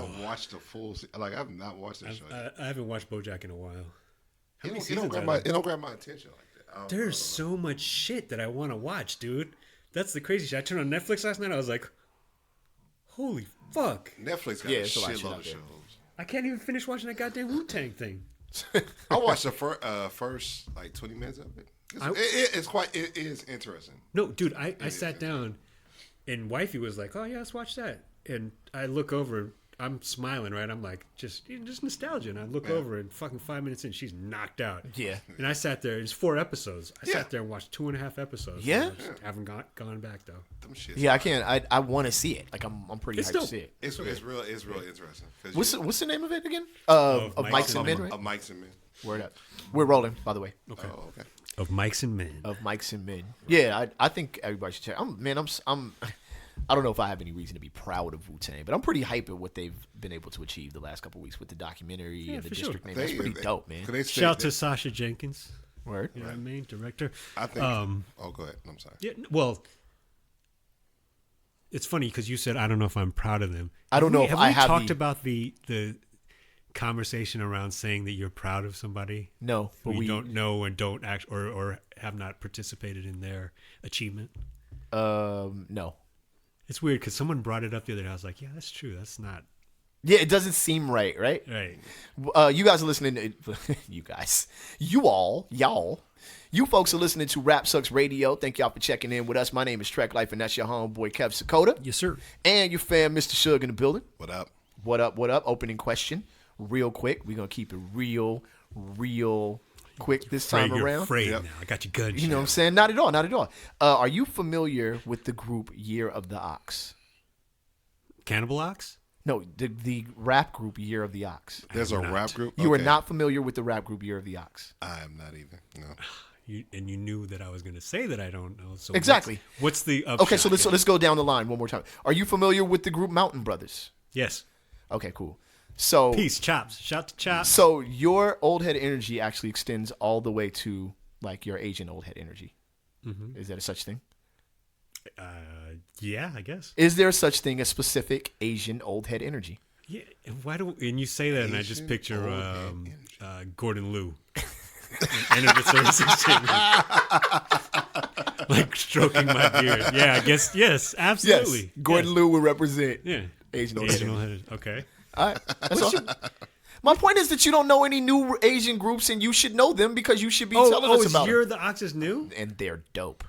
not watched the full. Like I've not watched that show. I haven't watched BoJack in a while. It don't grab my attention like that. There's so much shit that I want to watch, dude. That's the crazy shit. I turned on Netflix last night. I was like, holy fuck. Netflix got a shitload of shows. I can't even finish watching that goddamn Wu-Tang thing. I watched the first like 20 minutes of it. It is interesting. No, dude, I sat down and wifey was like, oh yeah, let's watch that. And I look over, I'm smiling, right? I'm like, just nostalgia. And I look over and fucking 5 minutes in, she's knocked out. Yeah. And I sat there, it's 4 episodes. I sat there and watched 2.5 episodes. Yeah. Haven't gone back though. Yeah, I can't. I want to see it. Like I'm pretty hyped to see it. It's real interesting. What's the name of it again? Of Mics and Men, right? Of Mics and Men. Word up. We're rolling, by the way. Okay. Oh, okay. Of Mics and Men. Of Mics and Men. Yeah, I think everybody should check. I don't know if I have any reason to be proud of Wu-Tang, but I'm pretty hyped at what they've been able to achieve the last couple of weeks with the documentary and the district name. That's pretty dope, man. Shout out to Sasha Jenkins. Word. You know what I mean? Director. I think. Go ahead. I'm sorry. Yeah. Well, it's funny because you said I don't know if I'm proud of them. I don't know if I have talked about the conversation around saying that you're proud of somebody. No, but we don't know and don't act or have not participated in their achievement. No. It's weird because someone brought it up the other day. I was like, yeah, that's true. That's not. Yeah, it doesn't seem right? Right. You guys are listening to you guys. Y'all. You folks are listening to Rap Sucks Radio. Thank y'all for checking in with us. My name is Trek Life, and that's your homeboy Kev Sakota. Yes, sir. And your fan, Mr. Shug, in the building. What up? What up? Opening question, real quick. We're gonna keep it real quick this time around. You're afraid now. I got your gun. You know what I'm saying? Not at all. Are you familiar with the group Year of the Ox? Cannibal Ox? No, the rap group Year of the Ox. There's a rap group? You are not familiar with the rap group Year of the Ox. I am not either. No. You knew that I was going to say that I don't know. So exactly. What's the upshot? Okay, so let's go down the line one more time. Are you familiar with the group Mountain Brothers? Yes. Okay, cool. So peace, Chops. Shout to Chops. So your old head energy actually extends all the way to like your Asian old head energy. Mm-hmm. Is that a such thing? Yeah, I guess. Is there such thing as specific Asian old head energy? Yeah. And you say that, Asian, and I just picture Gordon Liu. End of the service exchange. Like stroking my beard. Yeah, I guess. Yes, absolutely. Yes. Gordon Liu will represent Asian old head. Okay. All right. That's all. My point is that you don't know any new Asian groups, and you should know them because you should be telling us about them. Year of the Ox is new? And they're dope.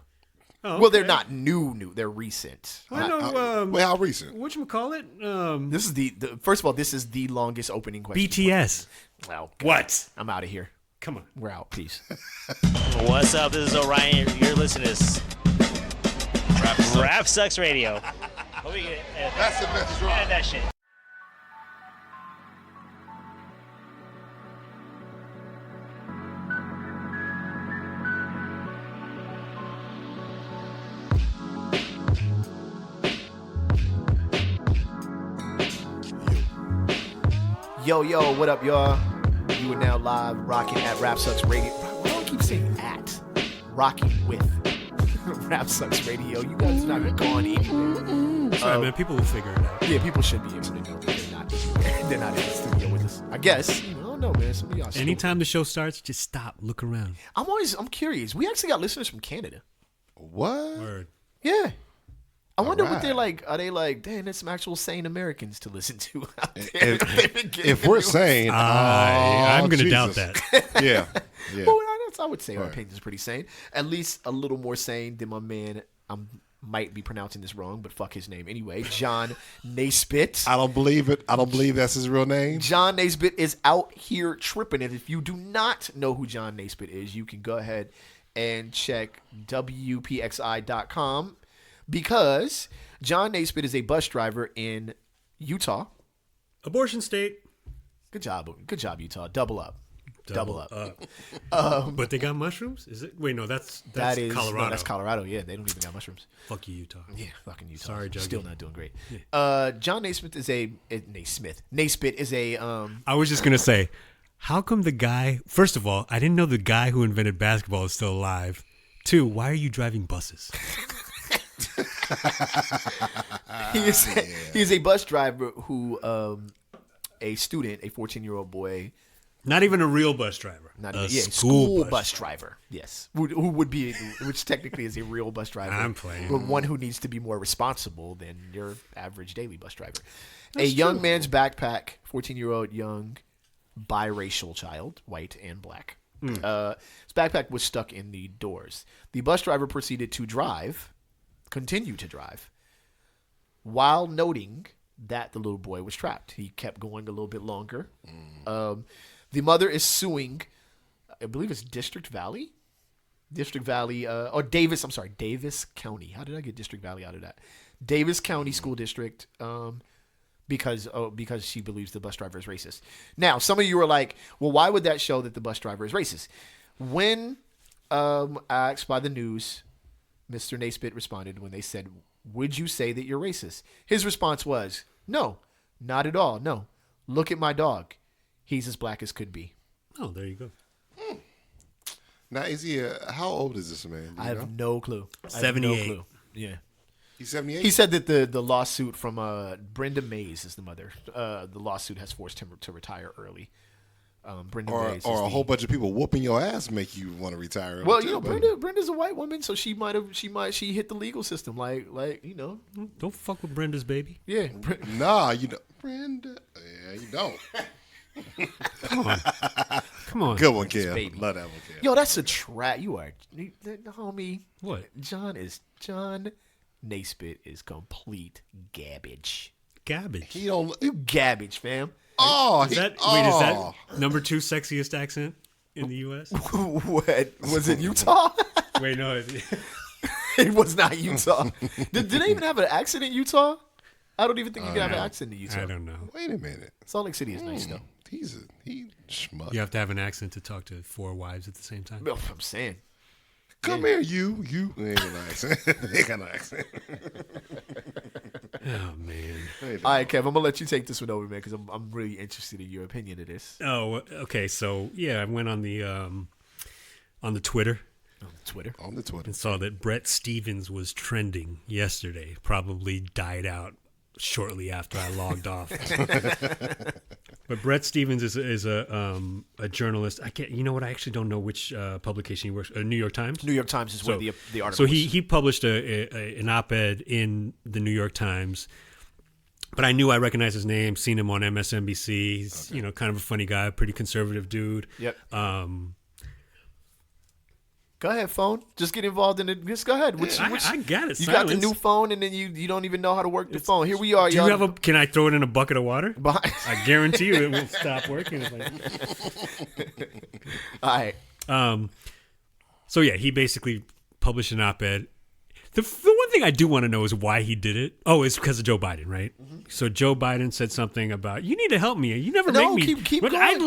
Oh, okay. Well, they're not new. They're recent. I know. How recent? Whatchamacallit? This is the first of all, this is the longest opening question. BTS. Wow. What? I'm out of here. Come on. We're out. Peace. What's up? This is Orion. You're listening to Rap Sucks Radio. That's the best drop. Edit that shit. Yo, what up, y'all? You are now live rocking at Rap Sucks Radio. Why do I keep saying at? Rocking with Rap Sucks Radio. You guys are not going anywhere. Sorry, man. People will figure it out. Yeah, people should be able to know that they're not in the studio with us. I guess. I don't know, man. Some of y'all. Anytime the show starts, just stop, look around. I'm curious. We actually got listeners from Canada. What? Word. Yeah. I wonder what they're like. Are they like, damn, there's some actual sane Americans to listen to out there? If we're sane, I'm going to doubt that. Yeah. Well, I would say our opinion is pretty sane. At least a little more sane than my man, I might be pronouncing this wrong, but fuck his name anyway, John Naisbitt. I don't believe it. I don't believe that's his real name. John Naisbitt is out here tripping. And if you do not know who John Naisbitt is, you can go ahead and check WPXI.com. Because John Naisbitt is a bus driver in Utah. Abortion state. Good job, Utah. Double up. But they got mushrooms? Is it? Wait, no, that's Colorado. No, that's Colorado. Yeah, they don't even got mushrooms. Fuck you, Utah. Yeah, fucking Utah. Sorry, Juggy. Still not doing great. Yeah. John Naisbitt is Naisbitt is a. I was just gonna say, how come the guy? First of all, I didn't know the guy who invented basketball is still alive. 2, why are you driving buses? He is a bus driver who a student, a 14-year-old boy. Not even a real bus driver. Not a even, school bus driver. Yes. Who would be, which technically is a real bus driver. I'm playing. But one who needs to be more responsible than your average daily bus driver. A young man's backpack, 14-year-old young biracial child, white and black. His backpack was stuck in the doors. The bus driver proceeded to continue to drive, while noting that the little boy was trapped. He kept going a little bit longer. The mother is suing, I believe it's Davis County. How did I get District Valley out of that? Davis County School District, because she believes the bus driver is racist. Now, some of you are like, well, why would that show that the bus driver is racist? When asked by the news, Mr. Naisbitt responded when they said, would you say that you're racist? His response was, no, not at all. No, look at my dog. He's as black as could be. Oh, there you go. Now, is he? How old is this man? I have no clue. 78. Yeah. He's 78? He said that the lawsuit from Brenda Mays is the mother. The lawsuit has forced him to retire early. Brenda Mays or a whole bunch of people whooping your ass make you want to retire early. Well, you know, Brenda's a white woman, so she hit the legal system like you know. Don't fuck with Brenda's baby. Yeah. Nah, you know, Brenda. Yeah, you don't. Come on. Good one, Kev. Baby. Love that one, Kev. Yo, that's a trap. You are, homie. What? John Naisbitt is complete garbage. Garbage. He don't. You garbage, fam. Oh, Is that number 2 sexiest accent in the U.S.? What was it? Utah? Wait, no. It was not Utah. Did they even have an accent in Utah? I don't even think you can have an accent in Utah. I don't know. Wait a minute. Salt Lake City is nice though. He schmuck. You have to have an accent to talk to 4 wives at the same time. Well, I'm saying. Come here, you. They ain't got no accent. They ain't got no accent. Oh man. All right, Kev, I'm gonna let you take this one over, man, because I'm really interested in your opinion of this. Oh, okay. So yeah, I went on the Twitter. On the Twitter. And saw that Bret Stephens was trending yesterday. Probably died out shortly after I logged off. But Bret Stephens is a journalist. You know what? I actually don't know which publication he works. New York Times. New York Times is where the article. So he published an op-ed in the New York Times. But I knew I recognized his name. Seen him on MSNBC. He's kind of a funny guy, pretty conservative dude. Yep. Go ahead, phone. Just get involved in it. Just go ahead. I got it. You got the new phone, and then you don't even know how to work the phone. Here we are, y'all. Can I throw it in a bucket of water? I guarantee you it will stop working. All right. So yeah, he basically published an op-ed. The one thing I do want to know is why he did it. Oh, it's because of Joe Biden, right? Mm-hmm. So Joe Biden said something about, you need to help me. You never make me. Keep going, I'd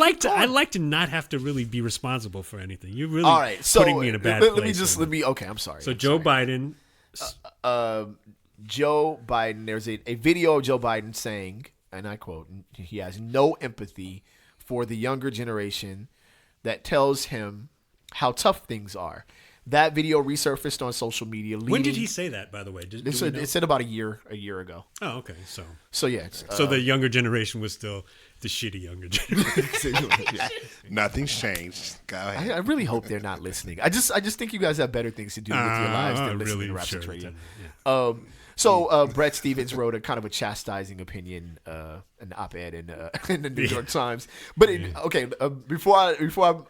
like to not have to really be responsible for anything. You're really all right, so putting me in a bad place. Okay, I'm sorry. So Joe Biden. Joe Biden, there's a video of Joe Biden saying, and I quote, he has no empathy for the younger generation that tells him how tough things are. That video resurfaced on social media. When did he say that, by the way? It said about a year ago. Oh, okay. So yeah. So the younger generation was still the shitty younger generation. Nothing's changed. Go ahead. I really hope they're not listening. I just think you guys have better things to do with your lives than listening to Rap Six Radio. Yeah. So Bret Stephens wrote a kind of a chastising opinion, an op-ed in the New York Times. But before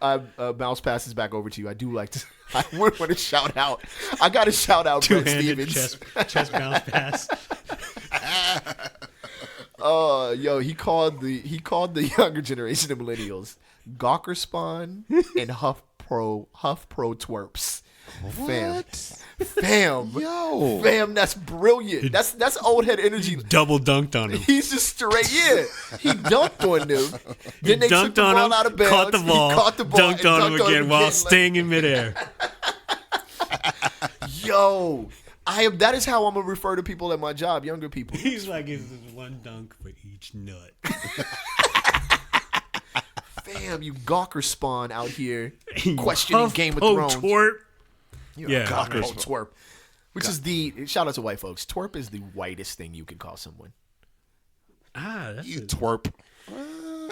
I bounce passes back over to you, I would want to shout out. I got to shout out Bret Stephens. Chest bounce pass. He called the younger generation of millennials Gawker Spawn and Huff Pro twerps. Fam, yo, fam, that's brilliant. That's old head energy. Double dunked on him. He's just straight. Yeah, he dunked on them. Then they dunked took the on ball him, out of bounds. caught the ball, dunked on him again while staying in midair. Yo, that is how I'm gonna refer to people at my job, younger people. He's like, it's one dunk for each nut. Fam, you Gawker Spawn out here questioning Game of Thrones. Twerp. Gawker twerp. Which is shout out to white folks. Twerp is the whitest thing you can call someone. That's you twerp.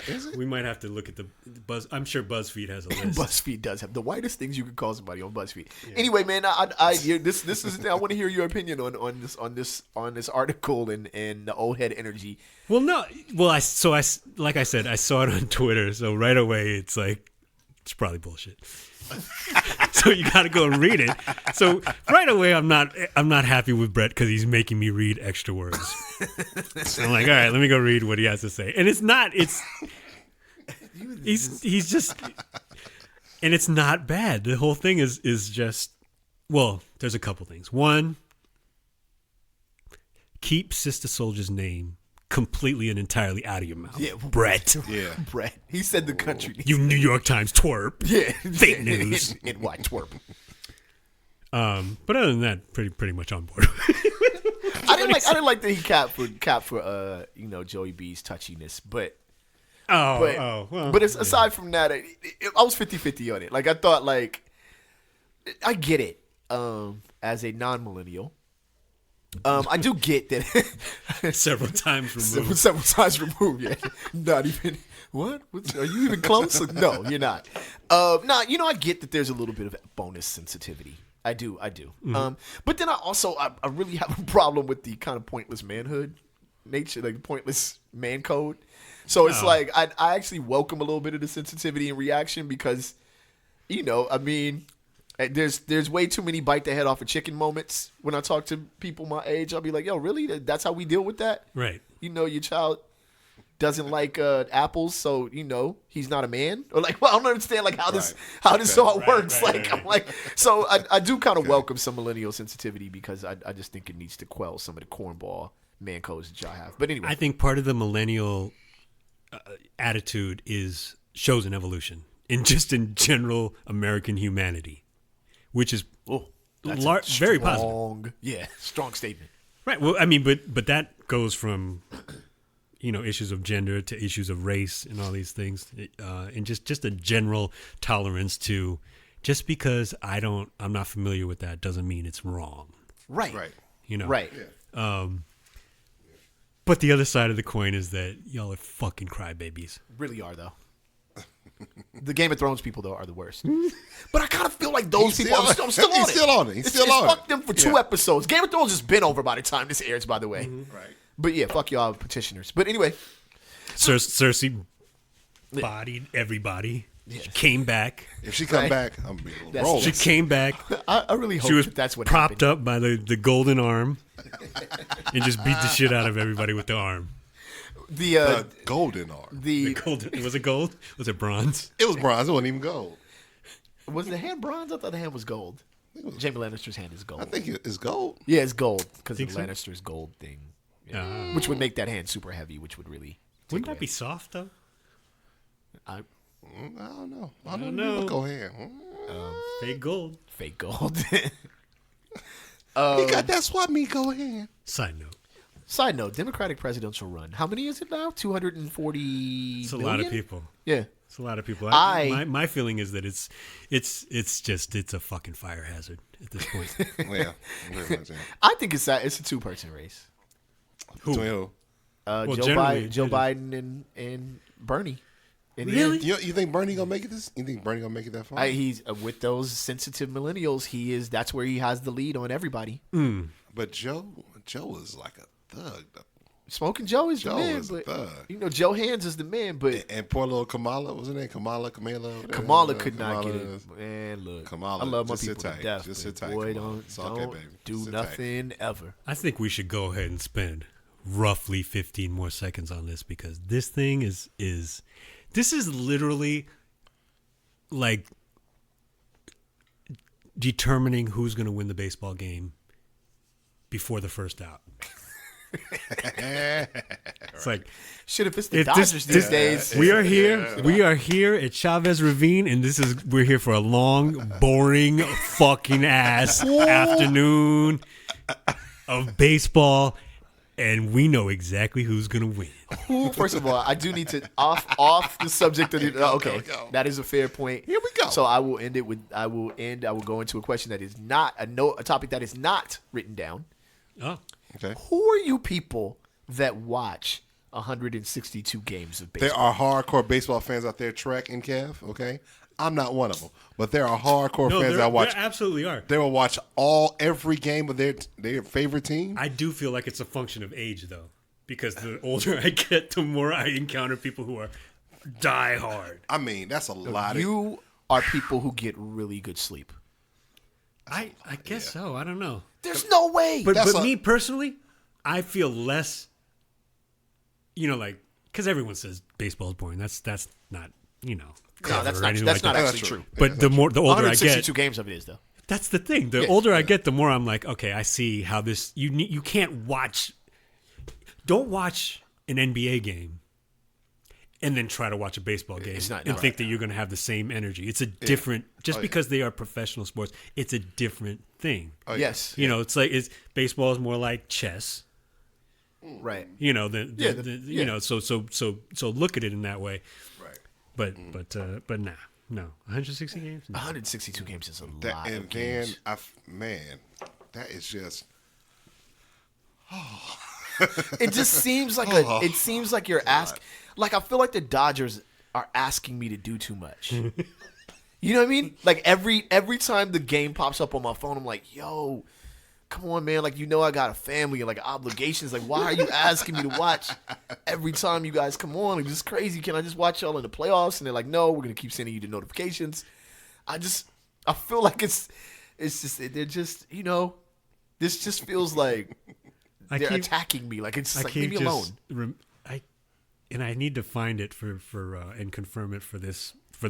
Is it? We might have to look at the Buzz. I'm sure BuzzFeed has a list. BuzzFeed does have the whitest things you could call somebody on BuzzFeed. Yeah. Anyway, man, this is I want to hear your opinion on this article and the old head energy. Well, no. Well, I like I said, I saw it on Twitter, so right away it's like it's probably bullshit. So you got to go and read it. So right away, I'm not happy with Bret because he's making me read extra words. So I'm like, all right, let me go read what he has to say, and it's not. He's just, and it's not bad. The whole thing is just, well, there's a couple things. One, keep Sister Soldier's name completely and entirely out of your mouth. Yeah, Bret. Yeah. Bret. He said the country. You New York Times twerp. Yeah. Fake news. And why twerp? But other than that, pretty much on board. I didn't like that he capped for Joey B's touchiness, but it's aside from that, I was 50-50 on it. Like I thought, like I get it as a non-millennial. I do get that several times removed. Several times removed. Yeah, not even what? Are you even close? No, you're not. I get that there's a little bit of bonus sensitivity. I do. Mm-hmm. But then I really have a problem with the kind of pointless manhood nature, like pointless man code. So it's like I actually welcome a little bit of the sensitivity and reaction because, I mean. There's way too many bite the head off a chicken moments when I talk to people my age. I'll be like, yo, really? That's how we deal with that? Right. Your child doesn't like apples, so he's not a man? Or like, well, I don't understand like how this all works. I'm like, so I do kind of welcome some millennial sensitivity because I just think it needs to quell some of the cornball man codes that y'all have. But anyway, I think part of the millennial attitude shows an evolution in general American humanity. Which is very positive. Yeah, strong statement. Right. Well, I mean, but that goes from, issues of gender to issues of race and all these things, and just a general tolerance to, just because I'm not familiar with that doesn't mean it's wrong. Right. Right. Right. Yeah. But the other side of the coin is that y'all are fucking crybabies. Really are though. The Game of Thrones people, though, are the worst. But I kind of feel like those people. I'm still on it. He's still on it. He's still on it. Fuck them for 2 episodes. Game of Thrones has been over by the time this airs, by the way. Mm-hmm. Right. But yeah, fuck y'all petitioners. But anyway. Cersei bodied everybody. Yeah. She came back. If she come back, I'm going to be rolling. She came back. I really hope she was that's what propped happened. up by the golden arm and just beat the shit out of everybody with the arm. The golden arm. The golden. Was it gold? Was it bronze? It was bronze. It wasn't even gold. Was the hand bronze? I thought the hand was gold. Jaime Lannister's hand is gold. I think it's gold. Yeah, it's gold because of so? Lannister's gold thing. Yeah. Which would make that hand super heavy, which would really... Wouldn't that be soft, though? I don't know. I don't know. Go ahead. Fake gold. Fake gold. That's what me go ahead. Side note, Democratic presidential run. How many is it now? 240 It's a million? lot of people. Yeah. It's a lot of people. My feeling is that it's a fucking fire hazard at this point. Yeah. I think it's a 2-person race. Who? Joe Biden and Bernie. Really? You think Bernie gonna make it this? You think Bernie gonna make it that far? He's with those sensitive millennials. That's where he has the lead on everybody. But Joe is like a thug. Smoking Joe is the man, is but thug. Joe Hands is the man. But and poor little Kamala, was her name Kamala? Kamala could not get it. Man, look, Kamala, I love my just people sit to death. Just sit tight. Boy, don't do nothing ever. I think we should go ahead and spend roughly 15 more seconds on this because this thing is literally like determining who's going to win the baseball game before the first out. It's like shit. If it's the Dodgers these days, we are here. We are here at Chavez Ravine, and we're here for a long, boring, fucking ass afternoon of baseball, and we know exactly who's gonna win. First of all, I do need to off the subject of the. Okay, that is a fair point. Here we go. So I will end it with. I will go into a question that is not a topic that is not written down. Oh. Okay. Who are you people that watch 162 games of baseball. There are hardcore baseball fans out there, Trek and Kev, okay? I'm not one of them. But there are hardcore fans that watch. There absolutely are. They will watch every game of their favorite team. I do feel like it's a function of age, though. Because the older I get, the more I encounter people who are die hard. I mean, that's a lot. You are people who get really good sleep. I guess so. I don't know. There's no way. But me personally, I feel less, because everyone says baseball is boring. That's not, no, that's not actually true. But the older I get, 162 games of it is though. That's the thing. The older I get, the more I'm like, okay, I see how this. You can't watch. Don't watch an NBA game and then try to watch a baseball game and think that you're going to have the same energy. It's a different, because they are professional sports, it's a different thing. Oh, yes. It's like baseball is more like chess. Right. So look at it in that way. Right. But no. 160 games? No. 162 games is a lot of games. That is just... It just seems like you're asking. Like I feel like the Dodgers are asking me to do too much. You know what I mean? Like every time the game pops up on my phone, I'm like, yo, come on, man. Like I got a family and like obligations. Like why are you asking me to watch every time you guys come on? It's just crazy. Can I just watch y'all in the playoffs? And they're like, no, we're gonna keep sending you the notifications. I feel like they're just this just feels like. They're attacking me. Like it's like leave me alone. And I need to find it for and confirm it for the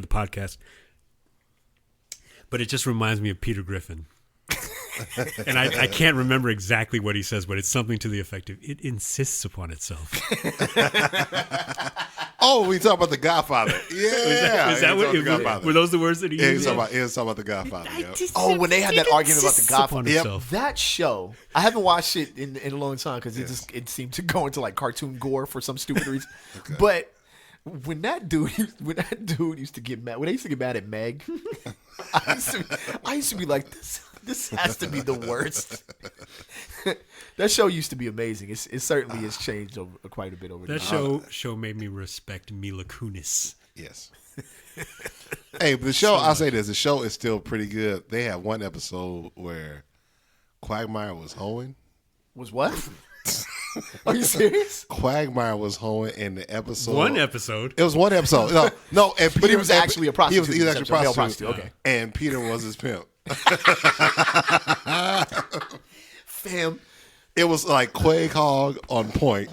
podcast. But it just reminds me of Peter Griffin. And I can't remember exactly what he says, but it's something to the effect of it insists upon itself. Oh, we talk about The Godfather. Yeah. Is that what? Were those the words that he used? He was talking about The Godfather. When they had that argument about The Godfather. Yep. That show, I haven't watched it in a long time because it seemed to go into like cartoon gore for some stupid reason. Okay. But when that dude used to get mad, when they used to get mad at Meg, I used to be like, this has to be the worst. That show used to be amazing. It certainly has changed quite a bit over the years. That show made me respect Mila Kunis. Yes. Hey, but the show, I'll say this, the show is still pretty good. They had one episode where Quagmire was hoeing. Was what? Are you serious? Quagmire was hoeing in the episode. One episode? It was one episode. No, and Peter, but he was actually a prostitute. He was actually a prostitute. Okay. And Peter was his pimp. Fam. It was like Quag Hog on point.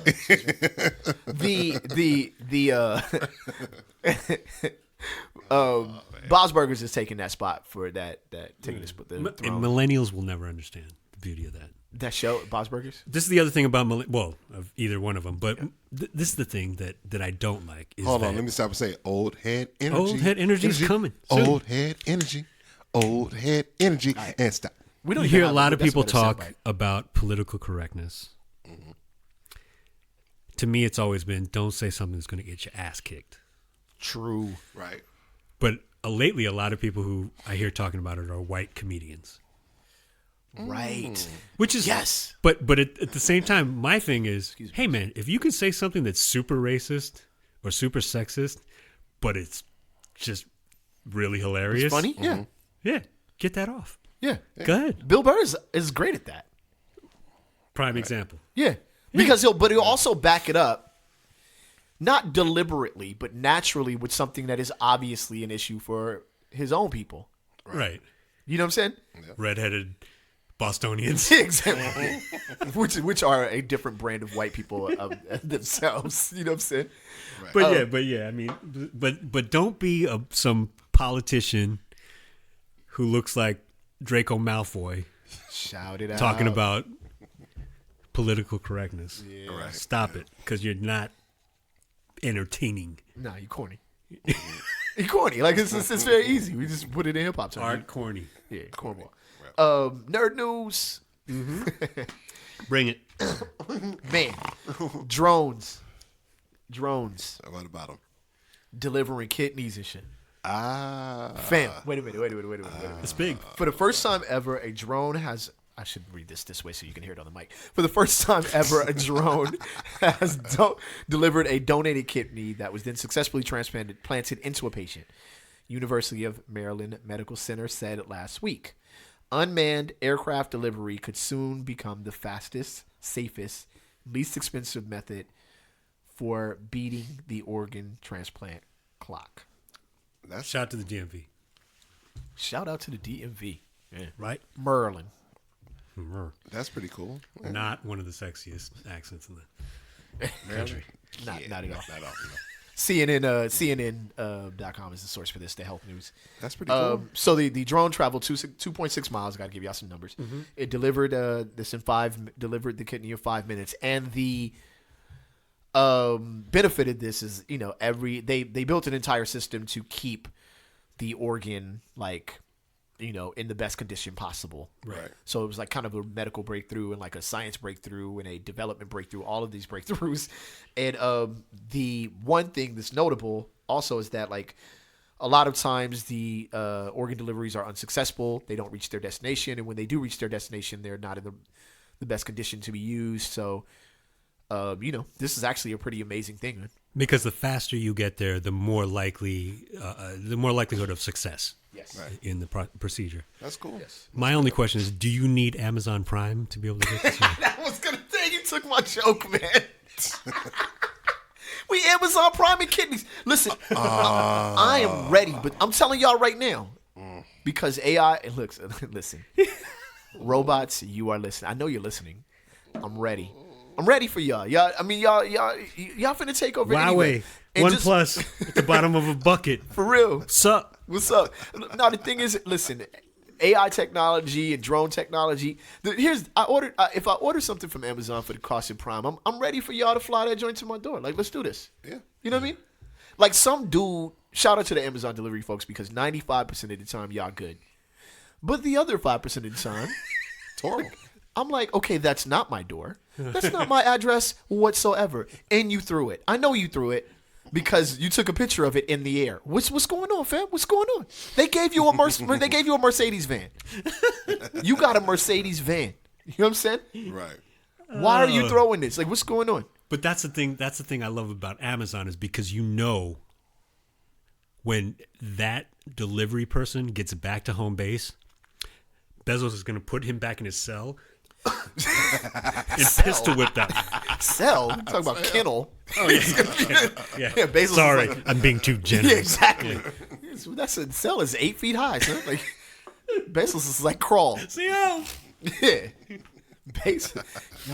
Bob's Burgers is taking that spot for that taking this. And millennials will never understand the beauty of that. That show, Bob's Burgers? This is the other thing about of either one of them, but this is the thing that I don't like. Hold on, let me stop and say old head energy. Old head energy is coming. Old head energy. Old head energy. Right. And stop. We don't hear a lot of people talk about political correctness. Mm-hmm. To me, it's always been, don't say something that's going to get your ass kicked. True. Right. But lately, a lot of people who I hear talking about it are white comedians. Right. Which is, yes. But at the same time, my thing is, hey, man, if you can say something that's super racist or super sexist, but it's just really hilarious. It's funny? Mm-hmm. Yeah. Get that off. Yeah. Go ahead. Bill Burr is great at that. Prime example. Yeah. Because he'll also back it up, not deliberately, but naturally with something that is obviously an issue for his own people. Right. You know what I'm saying? Yeah. Redheaded Bostonians. Exactly. which are a different brand of white people themselves. You know what I'm saying? Right. But I mean, but don't be some politician who looks like Draco Malfoy. Shout it out. Talking about political correctness. Yeah. Right. Stop it, because you're not entertaining. Nah, you corny. You corny. Like it's very easy. We just put it in hip hop terms. Art corny. Yeah, cornball. Nerd news. Mm-hmm. Bring it. Man, drones. What about them? Delivering kidneys and shit. Fam, wait a minute. It's big. For the first time ever, a drone has, I should read this way so you can hear it on the mic. For the first time ever, a drone has delivered a donated kidney that was then successfully planted into a patient. University of Maryland Medical Center said last week. Unmanned aircraft delivery could soon become the fastest, safest, least expensive method for beating the organ transplant clock. Shout out to the DMV. Shout out to the DMV. Yeah. Right? Merlin. That's pretty cool. Not one of the sexiest accents in the country. Not at all. Not at all. No. CNN.com is the source for this, the health news. That's pretty cool. So the drone traveled 2.6 miles. Got to give y'all some numbers. Mm-hmm. It delivered delivered the kidney in 5 minutes, and the benefit of this is they built an entire system to keep the organ in the best condition possible. Right. So it was like kind of a medical breakthrough and like a science breakthrough and a development breakthrough, all of these breakthroughs. And the one thing that's notable also is that like a lot of times the organ deliveries are unsuccessful. They don't reach their destination. And when they do reach their destination, they're not in the best condition to be used. So, this is actually a pretty amazing thing, man. Because the faster you get there, the more likelihood of success. Yes. Right. In the procedure. That's cool. Yes. My only question is, do you need Amazon Prime to be able to get this? I was going to say, you took my joke, man. We Amazon Prime and kidneys. Listen, I am ready, but I'm telling y'all right now, because AI, listen, robots, you are listening. I know you're listening. I'm ready. I'm ready for y'all. Y'all finna take over anyway. OnePlus at the bottom of a bucket. For real. What's up? No, the thing is, listen, AI technology and drone technology. If I order something from Amazon for the cost of Prime, I'm ready for y'all to fly that joint to my door. Like, let's do this. Yeah. You know what I mean? Like some dude, shout out to the Amazon delivery folks, because 95% of the time y'all good. But the other 5% of the time, It's horrible. I'm like, okay, that's not my door. That's not my address whatsoever. And you threw it. I know you threw it because you took a picture of it in the air. What's going on, fam? What's going on? They gave you a Mercedes van. You got a Mercedes van. You know what I'm saying? Right. Why are you throwing this? Like, what's going on? But that's the thing I love about Amazon is because when that delivery person gets back to home base, Bezos is going to put him back in his cell and pistol whip that. Cell? You're talking about kennel. Oh, yeah. Yeah, Bezos. Sorry, I'm being too generous. Yeah, exactly. Yeah. That's a cell is 8 feet high, son. Like Bezos is like crawl. See how? Yeah.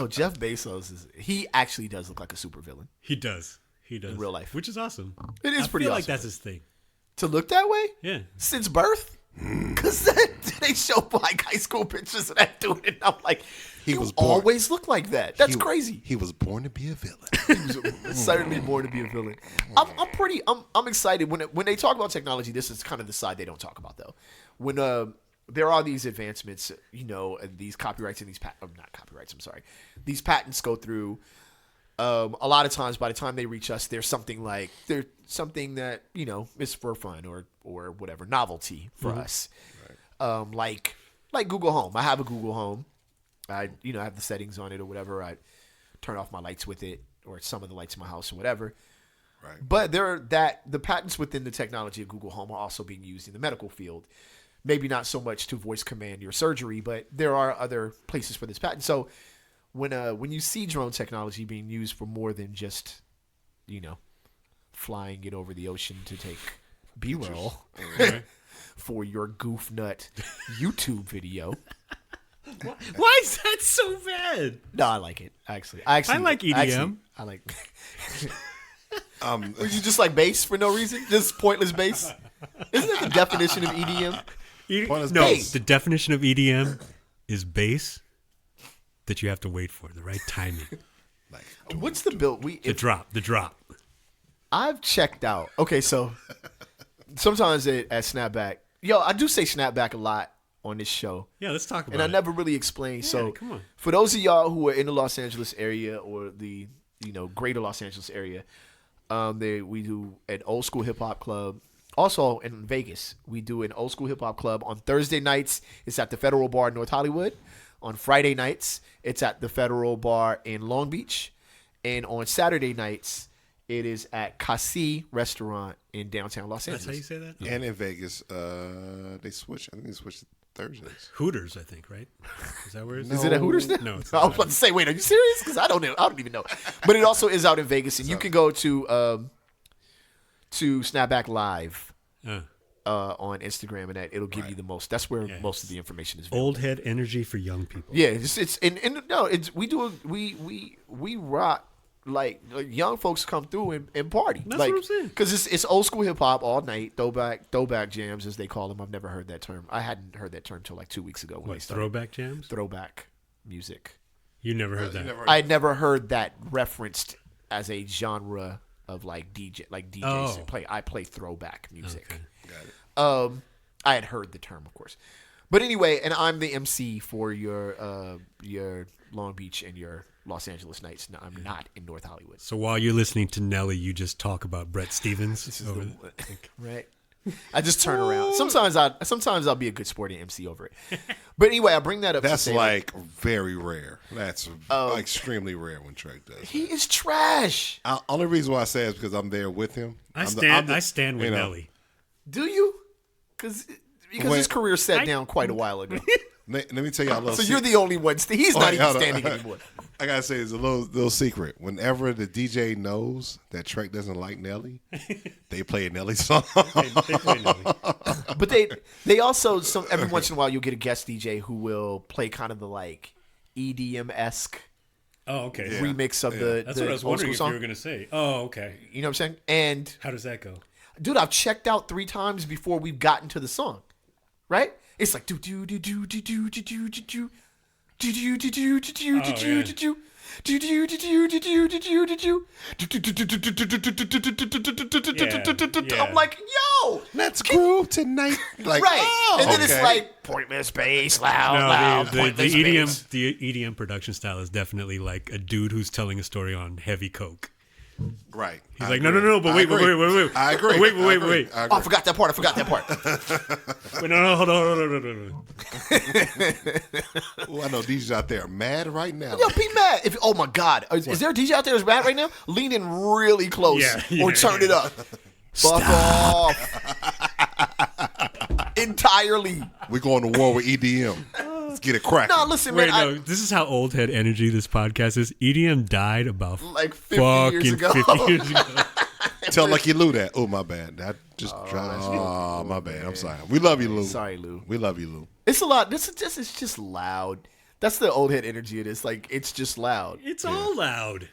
Jeff Bezos he actually does look like a supervillain. He does. In real life. Which is awesome. It is pretty I feel awesome. like that's his thing. To look that way? Yeah. Since birth? Because they show like high school pictures of that dude, and I'm like, he was always look like that. That's crazy. He was born to be a villain. He was certainly born to be a villain. I'm excited when they talk about technology. This is kind of the side they don't talk about though. When there are these advancements, and these copyrights and these patents go through. A lot of times, by the time they reach us, there's something that is for fun or whatever, novelty for us. Right. Like Google Home. I have a Google Home. I have the settings on it or whatever. I turn off my lights with it, or some of the lights in my house or whatever. Right. But the patents within the technology of Google Home are also being used in the medical field. Maybe not so much to voice command your surgery, but there are other places for this patent. So when you see drone technology being used for more than just, flying it over the ocean to take B-roll for your goof nut YouTube video. Why is that so bad? No, I like it. I like EDM. I like. Would you just like bass for no reason? Just pointless bass? Isn't that the definition of EDM? Bass. The definition of EDM is bass that you have to wait for the right timing. What's the build? The drop. I've checked out. Okay, so sometimes at Snapback, I do say Snapback a lot on this show. Yeah, let's talk about it. And I never really explained. Yeah, so come on. For those of y'all who are in the Los Angeles area or the greater Los Angeles area, we do an old school hip hop club. Also in Vegas, we do an old school hip hop club on Thursday nights. It's at the Federal Bar in North Hollywood. On Friday nights, it's at the Federal Bar in Long Beach. And on Saturday nights, it is at Kasi Restaurant in downtown Los Angeles. That's how you say that? And in Vegas, they switched. I think they switched to Thursdays. Hooters, I think, right? Is that where it is? Is it at Hooters now? No, it's I was not. about to say, wait, are you serious? Because I don't know. I don't even know. But it also is out in Vegas, and you can go to Snapback Live on Instagram, and that it'll give you the most. That's where most of the information is. Old head energy for young people. Yeah, it's we rock. Like young folks come through and party. That's what I'm saying. Because it's old school hip hop all night, throwback jams as they call them. I've never heard that term. I hadn't heard that term till like 2 weeks ago. When What, they started. throwback jams? Throwback music. You never heard that. I never heard that referenced as a genre of like DJ, like DJs Oh. play. I play throwback music. Okay. Got it. I had heard the term, of course, but anyway, and I'm the MC for your Long Beach and your Los Angeles nights. No, I'm not in North Hollywood. So while you're listening to Nelly, you just talk about Bret Stephens. Right. I just turn around. Sometimes I'll be a good sporting MC over it. But anyway, I bring that up. That's to say like very rare. That's extremely rare when Trek does. he is trash. Only reason why I say it is because I'm there with him. I I'm stand with you know, Nelly. Do you? Because his career sat down quite a while ago. Let me tell y'all a little. So you're the only one. He's not even hold on. standing anymore. I gotta say, it's a little secret. Whenever the DJ knows that Trek doesn't like Nelly, they play a Nelly song. They play Nelly. But they also every once in a while you'll get a guest DJ who will play kind of the like EDM esque Oh, okay. remix of the That's the what I was old wondering school if song. you were going to say. Oh, okay. You know what I'm saying? And How does that go? dude, I've checked out 3 times before we've gotten to the song. Right? It's like do do do do do do do do do do do do do do do do do do do. I'm like, yo, Let's groove tonight. Like, right, and then it's okay. like pointless bass, loud, the pointless EDM bass. the EDM production style is definitely like a dude who's telling a story on heavy coke. Right. He's like, no, but wait. I agree. Wait. I agree. Oh, I forgot that part. Wait, no, hold on. Ooh, I know DJs out there are mad right now. Yo, be mad. Oh my God, is there a DJ out there that's mad right now? Lean in really close or turn it up. Fuck off. Entirely. We're going to war with EDM. Let's get it cracking. No, listen, Wait, man. no, this is how old head energy this podcast is. EDM died about Like 50 fucking years ago. 50 years ago. Tell Lucky Lou that. Oh, my bad. That just dropped. Oh, my bad. I'm sorry. We love you, Lou. Sorry, Lou. We love you, Lou. It's a lot. It's just loud. That's the old head energy. It is like it's just loud. It's all loud.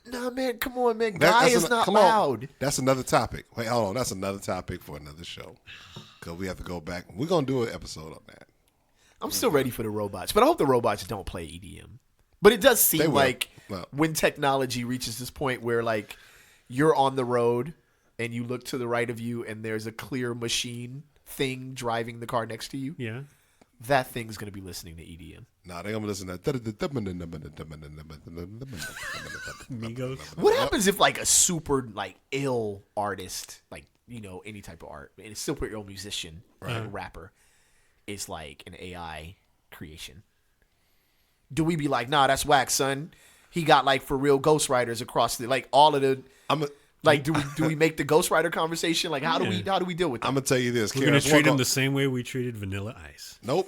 Nah, man, come on, man. That- Guy that's is an- not come on. loud. That's another topic. Wait, hold on. That's another topic for another show. Because we have to go back. We're going to do an episode on that. I'm still ready for the robots, but I hope the robots don't play EDM. But it does They seem will. like No. when technology reaches this point where like you're on the road and you look to the right of you and there's a clear machine thing driving the car next to you, Yeah. that thing's going to be listening to EDM. Nah, they're going to listen to Migos. What happens if like a super like ill artist, like, you know, any type of art, and a super ill musician, like a rapper, is like an AI creation? Do we be like, nah, that's whack, son? He got like for real ghostwriters across the like all of the like do we make the ghostwriter conversation like how do we deal with that? I'm going to tell you this. We're going to KRS-One treat him gon- the same way we treated Vanilla Ice. Nope.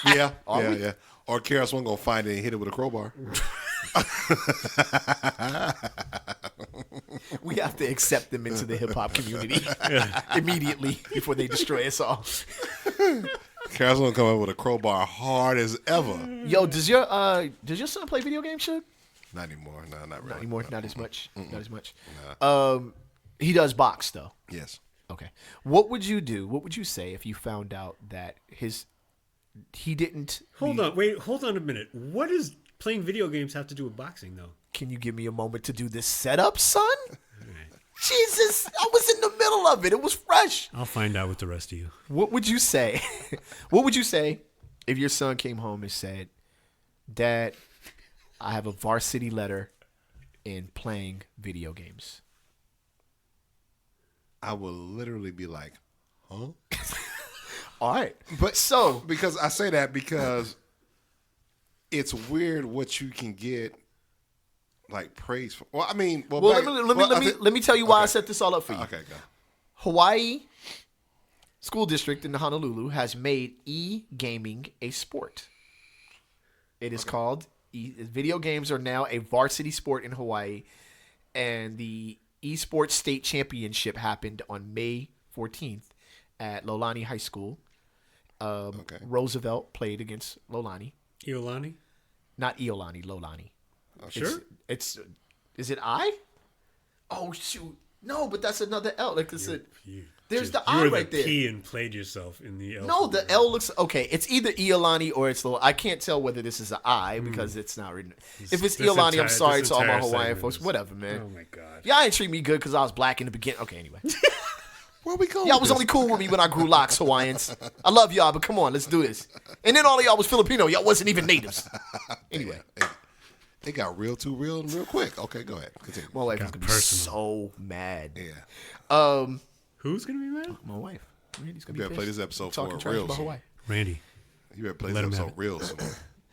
Yeah. Yeah. Or KRS-One going to find it and hit it with a crowbar. We have to accept them into the hip hop community immediately before they destroy us all. KRS-One going to come up with a crowbar hard as ever. Yo, does your son play video games, Shug? Not anymore. No, not really. Not anymore. Not as much. Mm-mm. Not as much. He does box though. Yes. Okay. What would you do? What would you say if you found out that he didn't? Hold on a minute. What does playing video games have to do with boxing, though? Can you give me a moment to do this setup, son? Jesus, I was in the middle of it. It was fresh. I'll find out with the rest of you. What would you say? What would you say if your son came home and said, "Dad, I have a varsity letter in playing video games"? I will literally be like, huh? All right. But so, because I say that because it's weird what you can get like praise for. Well, I mean, let me tell you why I set this all up for you. Okay, go. Hawaii School District in Honolulu has made e-gaming a sport. It is called video games are now a varsity sport in Hawaii, and the esports state championship happened on May 14th at Lolani High School. Roosevelt played against Lolani. Iolani? Not Iolani, Lolani. Oh, Sure. Is it I? Oh shoot. No, but that's another L. Like there's the I right there. P and played yourself in the L. No, the L looks okay. It's either Iolani or it's Lolani. I can't tell whether this is an I because it's not written. If it's Iolani, I'm sorry to all my Hawaiian folks. Whatever, man. Oh my god. Y'all ain't treat me good because I was black in the beginning. Okay, anyway. Where we going? Y'all was only cool with me when I grew locks, Hawaiians. I love y'all, but come on, let's do this. And then all of y'all was Filipino. Y'all wasn't even natives. Anyway. It got real quick. Okay, go ahead. Continue. My wife is going to be so mad. Yeah. Who's going to be mad? My wife. Randy's going You to be better play this episode for talking trash real about soon. Hawaii. Randy. You better play Let this him episode have real soon.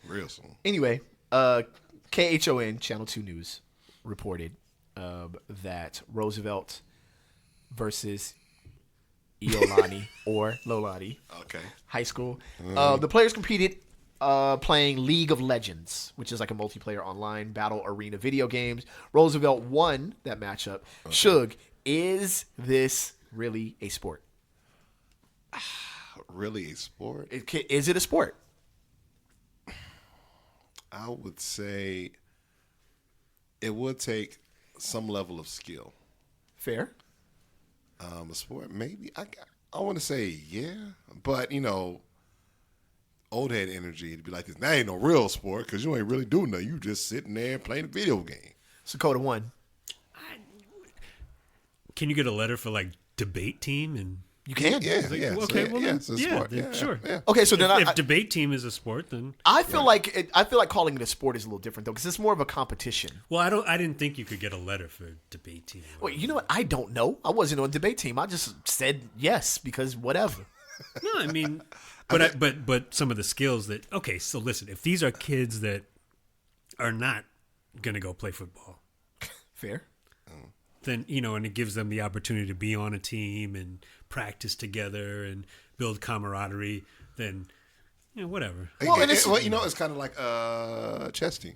Real soon. Anyway, KHON, Channel 2 News, reported that Roosevelt versus Iolani or Lolani High School. The players competed playing League of Legends, which is like a multiplayer online battle arena video games. Roosevelt won that matchup. Shug, is this really a sport? Really a sport? Is it a sport? I would say it would take some level of skill. Fair. A sport, maybe. I want to say yeah, but old head energy to be like this. That ain't no real sport because you ain't really doing nothing. You just sitting there playing a video game. Dakota won. Can you get a letter for like debate team and? You can. Yeah. Okay, well then, it's a sport. then sure. Yeah. Okay, so then If debate team is a sport, then I feel like calling it a sport is a little different though, because it's more of a competition. well, I didn't think you could get a letter for debate team. Well, you know what? I don't know. I wasn't on debate team. I just said yes because whatever. No, I mean, but some of the skills that so listen, if these are kids that are not gonna go play football, Fair. then and it gives them the opportunity to be on a team and practice together and build camaraderie, then whatever. Well, it's kind of like a chess team.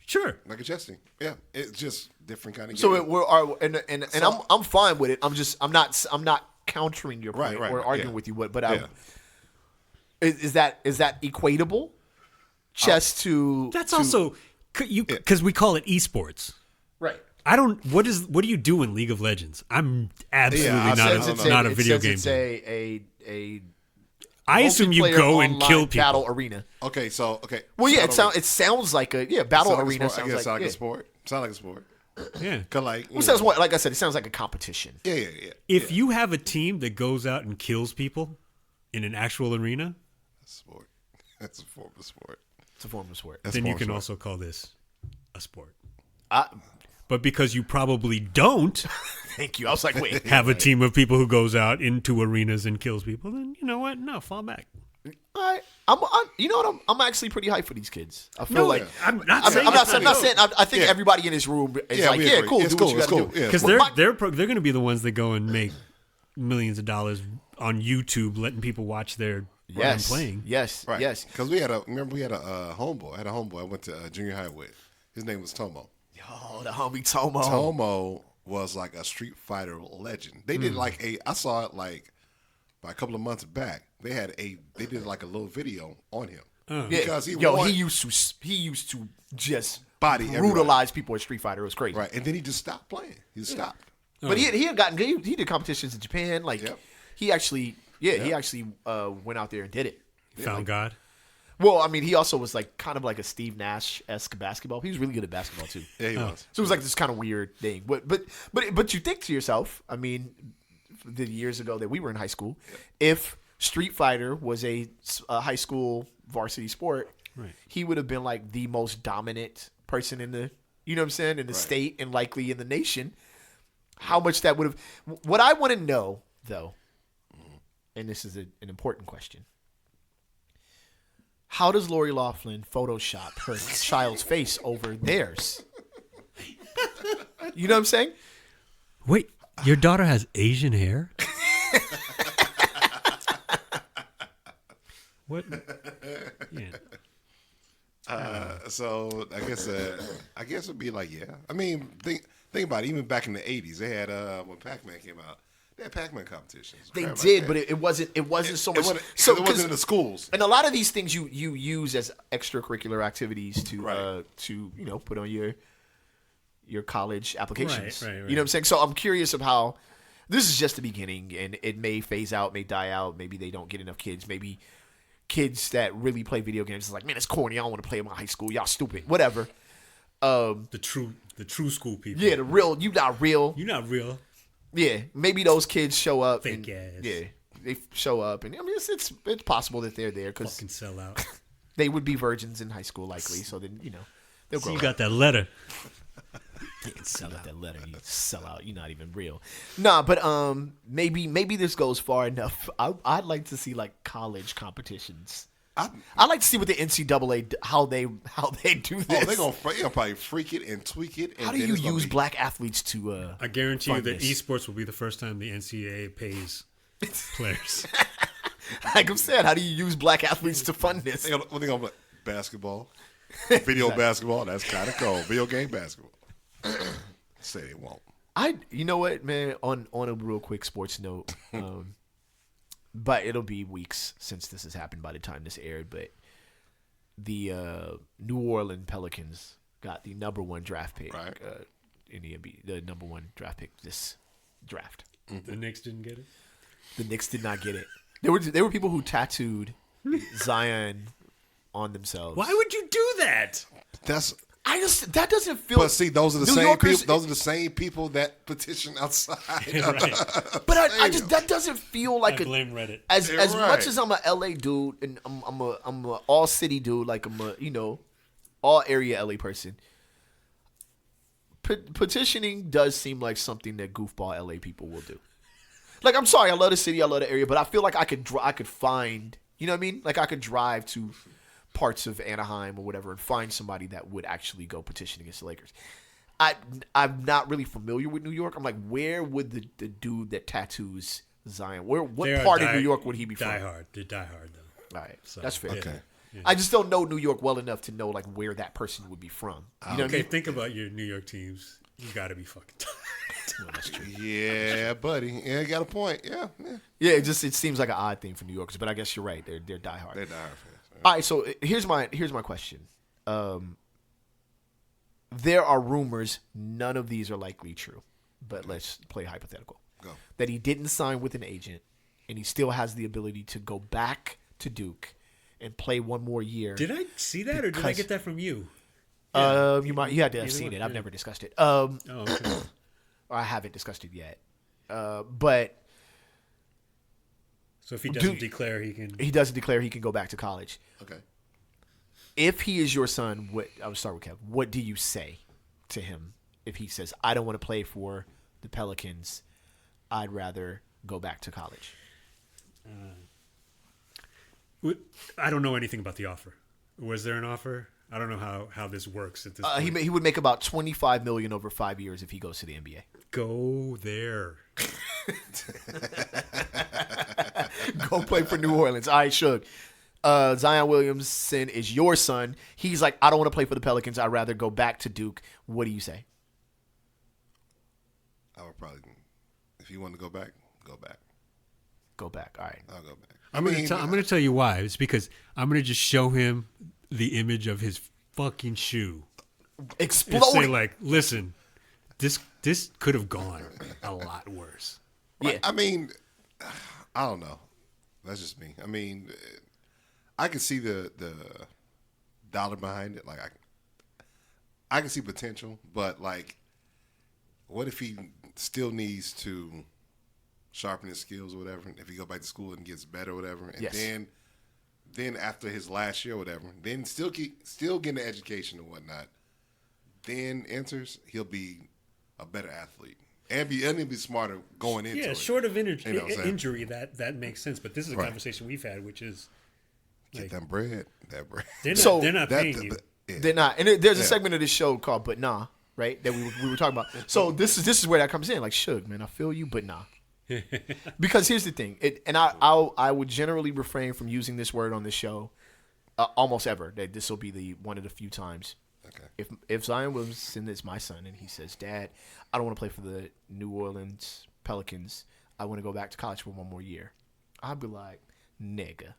Sure. Like a chess team. Yeah, it's just different kind of. So I'm fine with it. I'm not countering your point or arguing with you. But is that equatable? Chess to that's also because we call it esports. Right. What do you do in League of Legends? I'm absolutely not a video game. It's a I assume you go and kill people. Battle arena. Okay. Well, yeah, it sounds like a battle arena. Sounds like a sport. Sounds like a sport. Yeah. Like I said, it sounds like a competition. Yeah. If you have a team that goes out and kills people in an actual arena, sport. That's a form of sport. It's a form of sport. Then you can also call this a sport. But because you probably don't thank you. I was like, wait. Have a team of people who goes out into arenas and kills people, then you know what? No, fall back. I'm actually pretty hyped for these kids. I feel like I'm not saying. I think everybody in this room is like, yeah, cool. It's do what you gotta do. Because they're going to be the ones that go and make millions of dollars on YouTube, letting people watch their playing. Yes, right. Yes. Because we had a homeboy. I had a homeboy I went to junior high with. His name was Tomo. Yo, the homie Tomo. Tomo was like a Street Fighter legend. They did I saw it like by a couple of months back. They did like a little video on him. Because he used to just brutalize people at Street Fighter. It was crazy. Right, and then he just stopped playing. He just stopped. But he had gotten good. He did competitions in Japan. He actually went out there and did it. Found God. Well, I mean, he also was like kind of like a Steve Nash-esque basketball. He was really good at basketball too. Yeah, he was. So it was like this kind of weird thing. But you think to yourself, I mean, the years ago that we were in high school, if Street Fighter was a high school varsity sport, he would have been like the most dominant person in the, in the state and likely in the nation. How much that would have. What I want to know, though, and this is an important question. How does Lori Loughlin Photoshop her child's face over theirs? You know what I'm saying? Wait, your daughter has Asian hair? What? Yeah. So I guess it'd be like, yeah. I mean, think about it. Even back in the '80s, they had when Pac-Man came out, they had Pac-Man competitions. They did, but it wasn't so much. It wasn't in the schools. And a lot of these things you use as extracurricular activities to Right. put on your college applications. Right. You know what I'm saying? So I'm curious of how this is just the beginning, and it may phase out, may die out. Maybe they don't get enough kids. Maybe kids that really play video games is like, man, it's corny. I don't want to play in my high school. Y'all stupid. Whatever. The true school people. Yeah, the real. You not real. You're not real. Yeah, maybe those kids show up. Fake and, ass. Yeah, they show up, and I mean, it's possible that they're there because Fucking sell out. they would be virgins in high school, likely. So then they'll So grow you up. got that letter. You can sell out that letter. You sell out. You're not even real. Nah, but maybe this goes far enough. I'd like to see like college competitions. I'd like to see what the NCAA how they do this. Oh, they're gonna probably freak it and tweak it. And how do you use black athletes to? I guarantee you fund that this? esports will be the first time the NCAA pays players. Like I'm saying, how do you use black athletes to fund this? They're gonna play basketball, video basketball. That's kind of cool. Video game basketball. Say they won't. You know what, man? On a real quick sports note, but it'll be weeks since this has happened by the time this aired. But the New Orleans Pelicans got the number 1 draft pick Right. in the NBA, the number 1 draft pick this draft. The Knicks didn't get it. The Knicks did not get it. There were people who tattooed Zion on themselves. Why would you do that? That doesn't feel. But see, those are the New same Yorkers- people. Those are the same people that petition outside. Right. But I just that doesn't feel like I blame Reddit. as You're much right. as I'm a LA dude and I'm a all city dude, like I'm a all area LA person. Petitioning does seem like something that goofball LA people will do. Like, I'm sorry, I love the city, I love the area, but I feel like I could find, you know what I mean? Like I could drive to parts of Anaheim or whatever and find somebody that would actually go petition against the Lakers. I'm not really familiar with New York. I'm like, where would the dude that tattoos Zion? What They are part of New York would he be from? Die hard. They're die hard though. All right, that's fair. Okay. I just don't know New York well enough to know like where that person would be from. You know what I Okay, mean? think about your New York teams. You got to be fucking tired. Well, that's true. Yeah, buddy. Yeah, you got a point. Yeah. Yeah, it seems like an odd thing for New Yorkers, but I guess you're right. They're diehard. They're dire fans. All right, so here's my question. There are rumors. None of these are likely true, but let's play hypothetical. Go. That he didn't sign with an agent, and he still has the ability to go back to Duke and play one more year. Did I see that, or did I Because- get that from you? You had to have seen one, it. I've yeah. never discussed it. Oh, okay. Or I haven't discussed it yet. But So if he doesn't declare, he can. he doesn't declare he can go back to college. Okay. If he is your son, I would start with Kev. What do you say to him if he says, "I don't want to play for the Pelicans. I'd rather go back to college"? I don't know anything about the offer. Was there an offer? I don't know how this works at this point. He would make about $25 million over 5 years if he goes to the NBA. Go there. Go play for New Orleans. All right, Shug. Zion Williamson is your son. He's like, I don't want to play for the Pelicans. I'd rather go back to Duke. What do you say? I would probably, if you want to go back, go back. Go back. All right. I'll go back. I'm going to tell you why. It's because I'm going to just show him the image of his fucking shoe. And say Exploding. like, listen, this could have gone a lot worse. Yeah. I mean, I don't know. That's just me. I mean, I can see the dollar behind it. Like I can see potential, but like, what if he still needs to sharpen his skills or whatever? If he go back to school and gets better or whatever, and Yes. then after his last year or whatever, then still getting the education and whatnot, then enters, he'll be a better athlete and he'll be smarter going into it. Yeah, short of You know what I'm saying? injury, that makes sense. But this is a Right. conversation we've had, which is Get them bread. That bread. They're not paying you. They're not. And there's a segment of this show called "But Nah," right? That we were talking about. So this is where that comes in. Like, Shug, man, I feel you, but nah. Because here's the thing, I would generally refrain from using this word on this show, almost ever. That this will be one of the few times. Okay. If Zion Williamson is my son and he says, "Dad, I don't want to play for the New Orleans Pelicans. I want to go back to college for one more year," I'd be like, "Nigga."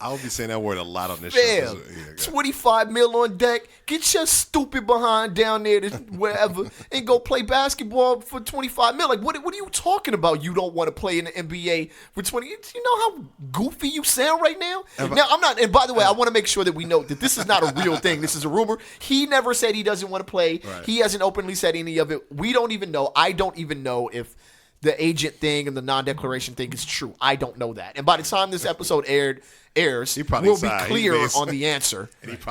I'll be saying that word a lot on this show. Yeah, 25 mil on deck. Get your stupid behind down there to wherever and go play basketball for 25 mil. Like, what are you talking about? You don't want to play in the NBA for 20. You know how goofy you sound right now? Now, I'm not, and by the way, I want to make sure that we note that this is not a real thing. This is a rumor. He never said he doesn't want to play. Right. He hasn't openly said any of it. We don't even know. I don't even know if the agent thing and the non-declaration thing is true. I don't know that. And by the time this episode airs, we'll be clear on the answer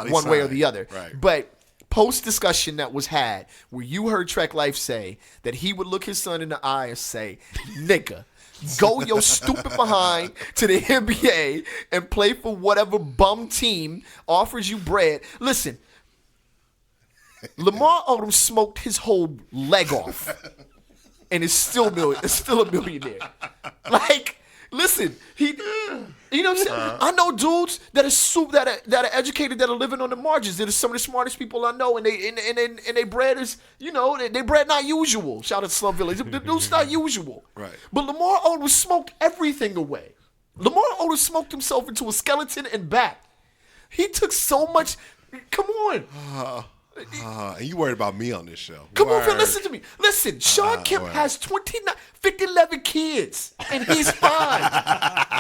one way or the other. Right. But post-discussion that was had where you heard Trek Life say that he would look his son in the eye and say, "Nigga, go your stupid behind to the NBA and play for whatever bum team offers you bread." Listen, Lamar Odom smoked his whole leg off. And it's still a millionaire. Like, listen, you know what I'm saying? I know dudes that are educated, that are living on the margins. That are some of the smartest people I know, and they bread is, they bread not usual. Shout out to Slum Village. The dude's not usual. Right. But Lamar Odom smoked everything away. Lamar Odom smoked himself into a skeleton and back. He took so much. Come on. And you worried about me on this show. Come on, Phil, listen to me. Listen, Sean Kemp has 11 kids, and he's fine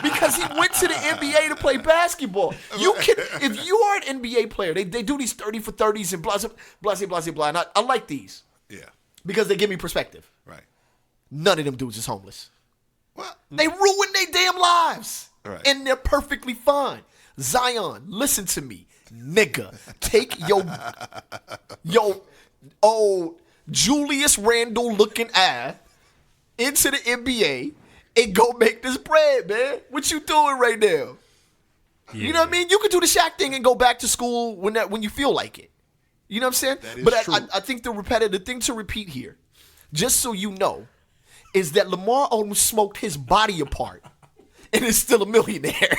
because he went to the NBA to play basketball. If you are an NBA player, they do these 30 for 30s and blah, blah, blah, blah. And I like these. Yeah. Because they give me perspective. Right. None of them dudes is homeless. Well, they ruin their damn lives. Right. And they're perfectly fine. Zion, listen to me. Nigga, take your old Julius Randle looking ass into the NBA and go make this bread, man. What you doing right now? Yeah. You know what I mean? You could do the Shaq thing and go back to school when you feel like it. You know what I'm saying? But I think the thing to repeat here, just so you know, is that Lamar Odom smoked his body apart and is still a millionaire.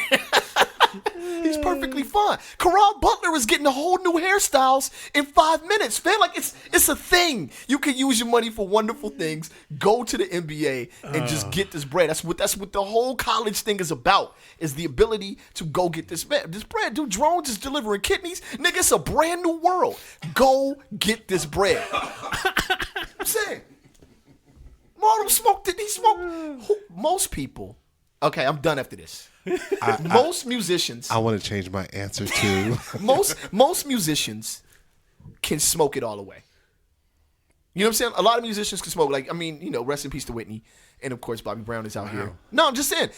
He's perfectly fine. Caron Butler is getting a whole new hairstyles in 5 minutes, man. Like, it's a thing. You can use your money for wonderful things. Go to the NBA and just get this bread. That's what the whole college thing is about, is the ability to go get this bread. Dude, drones is delivering kidneys. Nigga, it's a brand new world. Go get this bread. I'm saying. Marlon smoked it. He smoked. Most people. Okay, I'm done after this. Most musicians. I want to change my answer to. most musicians can smoke it all away. You know what I'm saying? A lot of musicians can smoke. Like, I mean, rest in peace to Whitney, and of course Bobby Brown is out here. No, I'm just saying.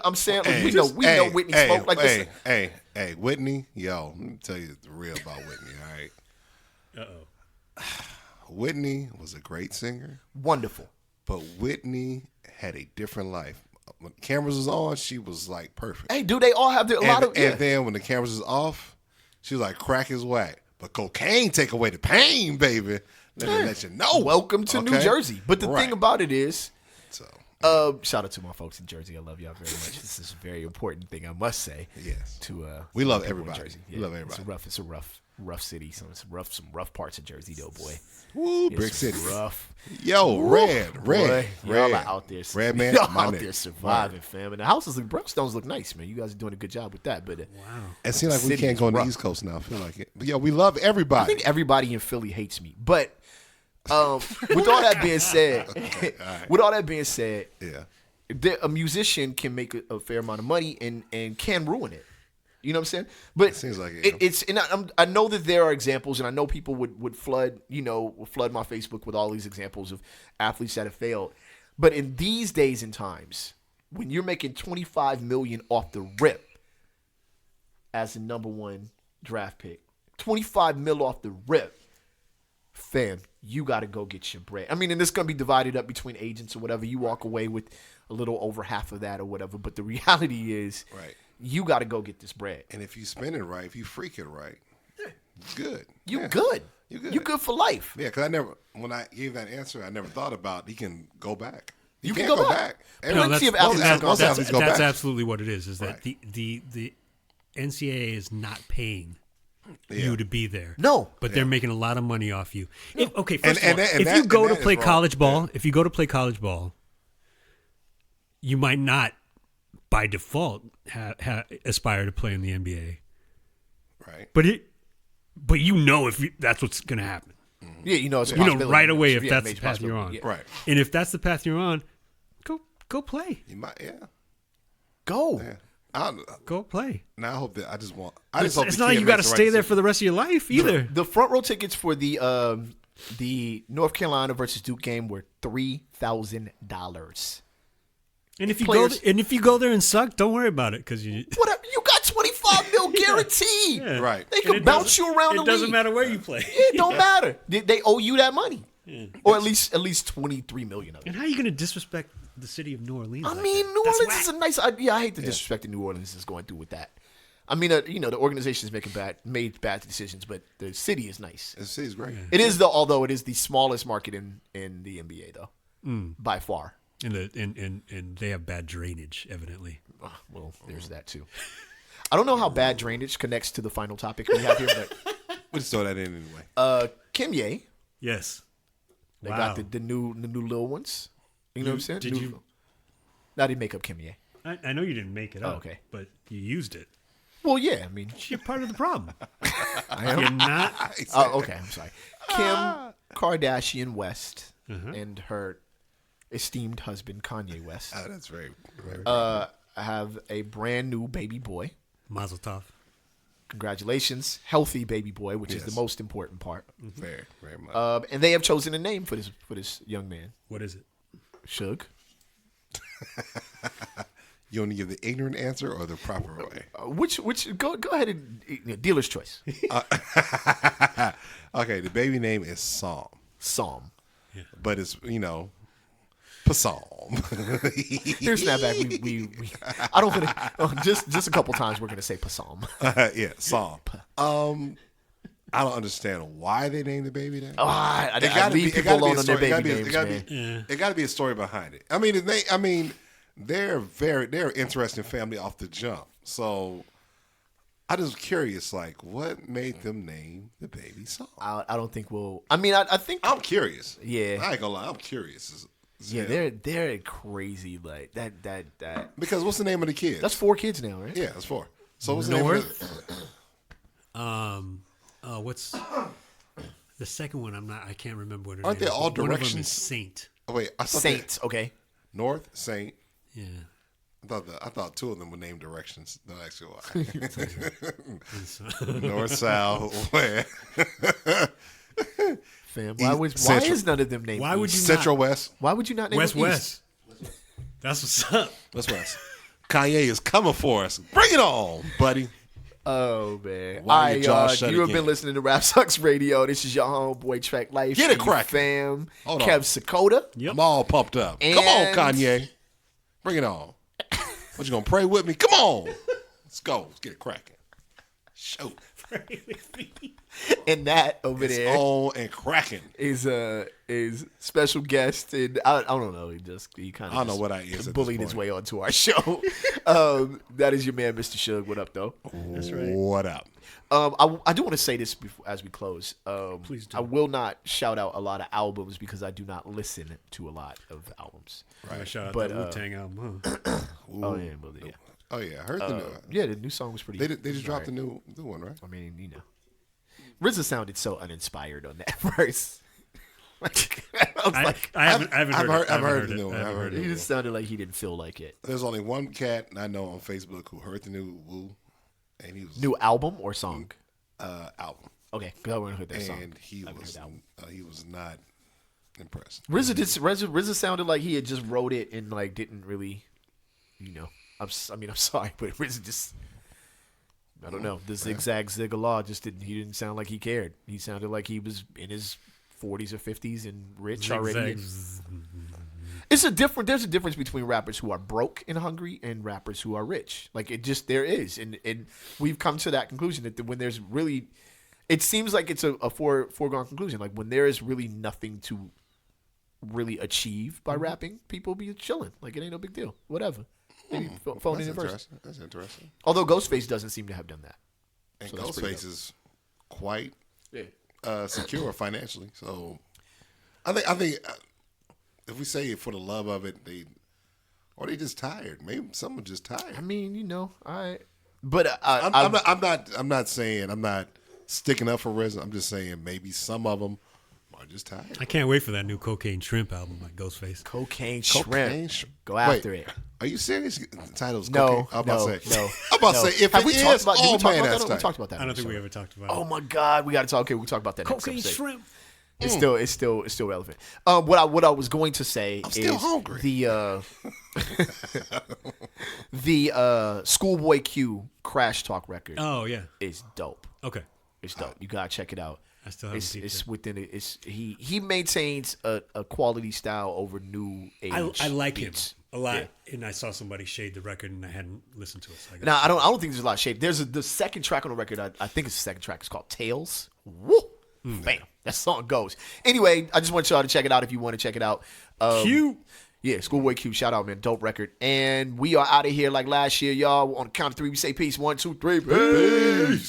I'm saying we know Whitney smoked. Like, hey, Whitney, yo, let me tell you the real about Whitney. All right. Whitney was a great singer. Wonderful. But Whitney had a different life. When cameras was on, she was like perfect. Hey, dude, they all have a lot of. And then when the cameras was off, she was like crack is whack. But cocaine take away the pain, baby. Let me let you know. Welcome to New Jersey. But the thing about it is, shout out to my folks in Jersey. I love y'all very much. This is a very important thing, I must say. Yes. We love everybody. Yeah, we love everybody. It's a rough city. Some rough parts of Jersey, though, boy. Woo, Brick City. Rough. Yo, Red. Y'all are out there. Red man, y'all out there surviving, fam. And the houses, the brownstones look nice, man. You guys are doing a good job with that. But wow, it seems like we can't go on the East Coast now. I feel like it. But we love everybody. I think everybody in Philly hates me. But with all that being said, yeah, a musician can make a fair amount of money and can ruin it. You know what I'm saying? But it seems like I know that there are examples, and I know people would flood my Facebook with all these examples of athletes that have failed. But in these days and times, when you're making $25 million off the rip as the number one draft pick, $25 million off the rip, fam, you got to go get your bread. I mean, and this going to be divided up between agents or whatever. You walk away with a little over half of that or whatever. But the reality is, you got to go get this bread. And if you spend it right, if you freak it right, it's good. You good. You good for life. Yeah, because when I gave that answer, I never thought about he can go back. You can go back. That's absolutely what it is. Is that the NCAA is not paying you to be there? No, but they're making a lot of money off you. If you go to play college ball, you might not by default aspire to play in the NBA. Right. But if that's what's going to happen. Yeah, it's right away if that's the path you're on. Yeah. Right. And if that's the path you're on, go play. You might, Go. Yeah. Go play. Now I hope that It's not like you got to stay there for the rest of your life either. The front row tickets for the North Carolina versus Duke game were $3,000. And if you go there and suck, don't worry about it because you got $25 million guaranteed. Yeah. Right. They can bounce you around the league. It doesn't matter where you play. It don't matter. They owe you that money, or at least $23 million of it. And how are you going to disrespect the city of New Orleans? I mean, New Orleans is a nice idea. I hate the disrespect that New Orleans is going through with that. I mean, the organization is made bad decisions, but the city is nice. The city's great. It is although it is the smallest market in the NBA though, by far. And they have bad drainage, evidently. Well, there's that too. I don't know how bad drainage connects to the final topic we have here, but we'll just throw that in anyway. Kim Ye. Yes. They got the new little ones. You know what I'm saying? Did you? I didn't make up Kim Ye. I know you didn't make it up. Okay. But you used it. Well, yeah. I mean, you're part of the problem. I am. You're not. Okay. I'm sorry. Kim Kardashian West and her esteemed husband Kanye West. Oh, that's very, very. Have a brand new baby boy. Mazel tov. Congratulations, healthy baby boy, which is the most important part. Very, very much. And they have chosen a name for this young man. What is it? Shug. You want to give the ignorant answer or the proper way? Which go ahead and dealer's choice. Okay, the baby name is Psalm. Yeah. But it's Psalm. Here's snapback. We I don't think just a couple times we're gonna say Psalm. Yeah, Psalm. I don't understand why they named the baby that. I leave people alone on their baby names, man. It got to be a story behind it. I mean, they're an interesting family off the jump. So I just curious, like, what made them name the baby Psalm? I don't think we'll. I mean, I think I'm curious. Yeah, I ain't gonna lie, I'm curious. Yeah, they're crazy like that. Because what's the name of the kids? That's 4 kids now, right? Yeah, that's 4. So what's North? the name of it? What's the second one? I can't remember what it is. Aren't they all One of them directions? is Saint. Oh wait, I thought Saints. Okay. North, Saint. Yeah. I thought 2 of them were named directions. No, actually, why? North, South, where? Fam, why is none of them named? Why would you Central not? West? Why would you not name West them West? That's what's up. West West. Kanye is coming for us. Bring it on, buddy. Oh man! Why your jaw shut you have again? been listening to Rap Sucks Radio. This is your homeboy Track Life. Get it cracking, fam. Hold on. Kev Sakota. Yep. I'm all pumped up. And- Come on, Kanye. Bring it on. What, you gonna pray with me? Come on. Let's go. Let's get it cracking. Shoot. Pray with me. And that over It's there on and cracking. is special guest, and I don't know. He kind of I don't know what I is. at bullied this his point. way onto our show. That is your man, Mr. Shug. What up, though? That's right. What up? I do want to say this as we close. Please do. I will not shout out a lot of albums because I do not listen to a lot of albums. Right. Shout out But, to Wu-Tang album, huh? Oh yeah, but yeah. Oh yeah, I heard the new. Yeah, the new song was pretty. They just dropped the new one, right? I mean, RZA sounded so uninspired on that verse. I haven't heard the new one. I've heard He it. just sounded like he didn't feel like it. There's only one cat I know on Facebook who heard the new Woo, and he was New album or song? album, Okay, because I want to hear that song. and he was not impressed. RZA sounded like he had just wrote it and like didn't really, I'm sorry, but RZA just, I don't know. The zigzag zigalaw just didn't. He didn't sound like he cared. He sounded like he was in his 40s or 50s and rich already. There's a difference between rappers who are broke and hungry and rappers who are rich. Like there is, and we've come to that conclusion that when there's really, it seems like it's a foregone conclusion. Like when there is really nothing to really achieve by rapping, people be chilling. Like it ain't no big deal. Whatever. Phone in verse. That's interesting. Although Ghostface doesn't seem to have done that. And so Ghostface is quite secure financially. So I think if we say for the love of it, they just tired. Maybe someone just tired. I mean, I'm not saying I'm not sticking up for RZA. I'm just saying maybe some of them are just tired. I can't wait for that new Cocaine Shrimp album by Ghostface. Cocaine Shrimp. Go after it. Are you serious? The title's No. I'm about to say if Have it we is, talked about, oh man, we that's tight. talked about that. I don't think we ever talked about it. Oh my God, we got to talk. Okay, we'll talk about that. Cocaine next episode. Shrimp. It's still relevant. What I was going to say is still hungry. The Schoolboy Q Crash Talk record. Oh yeah, is dope. Okay, it's dope. You gotta check it out. I still haven't seen it. It's within it. He maintains a quality style over new age. I like beats. him a lot, and I saw somebody shade the record, and I hadn't listened to it. So Now I don't think there's a lot of shade. There's the second track on the record. I think it's the second track. It's called Tales. Woo! Bam! That song goes. Anyway, I just want y'all to check it out if you want to check it out. Q. Yeah, Schoolboy Q. Shout out, man. Dope record. And we are out of here like last year, y'all. On the count of three, we say peace. 1, 2, 3. Peace.